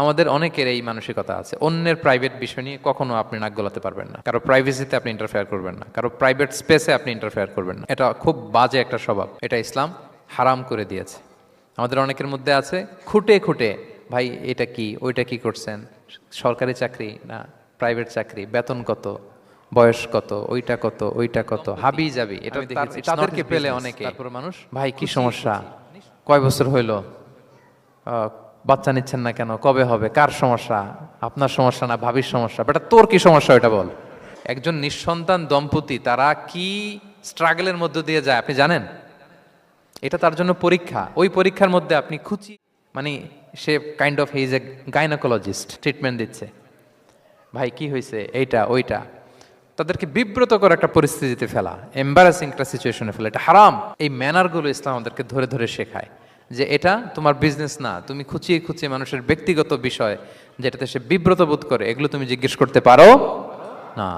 আমাদের অনেকের এই মানসিকতা আছে, অন্যের প্রাইভেট বিষয় নিয়ে কখনো আপনি নাক গলাতে পারবেন না, কারো প্রাইভেসিতে আপনি ইন্টারফেয়ার করবেন না, কারো প্রাইভেট স্পেসে আপনি ইন্টারফেয়ার করবেন না। এটা খুব বাজে একটা স্বভাব, এটা ইসলাম হারাম করে দিয়েছে। আমাদের অনেকের মধ্যে আছে খুঁটে খুঁটে, ভাই এটা কি ওইটা কি করছেন, সরকারি চাকরি না প্রাইভেট চাকরি, বেতন কত, বয়স কত, ওইটা কত ওইটা কত, হাবি যাবি। এটা দেখেছি তাদেরকে পেলে অনেকে, তারপরে মানুষ ভাই কি সমস্যা, কয় বছর হইলো, বাচ্চা নিচ্ছেন না কেন, কবে হবে, কার সমস্যা, আপনার সমস্যা না ভাবির সমস্যা, বেটা তোর কি সমস্যা ওইটা বল। একজন নিঃসন্তান দম্পতি তারা কি স্ট্রাগলের মধ্য দিয়ে যায় আপনি জানেন? এটা তার জন্য পরীক্ষা। ওই পরীক্ষার মধ্যে আপনি খুঁচি, মানে সে kind of his a gynaecologist, treatment দিচ্ছে, ভাই কি হয়েছে এইটা ওইটা, তাদেরকে বিব্রত করে একটা পরিস্থিতিতে ফেলা, এম্বারাসিং একটা সিচুয়েশনে ফেলা, এটা হারাম। এই ম্যানারগুলো ইসলাম আমাদেরকে ধরে ধরে শেখায় যে এটা তোমার বিজনেস না, তুমি খুঁচিয়ে খুঁচিয়ে মানুষের ব্যক্তিগত বিষয় যেটাতে সে বিব্রত বোধ করে এগুলো তুমি জিজ্ঞেস করতে পারো না।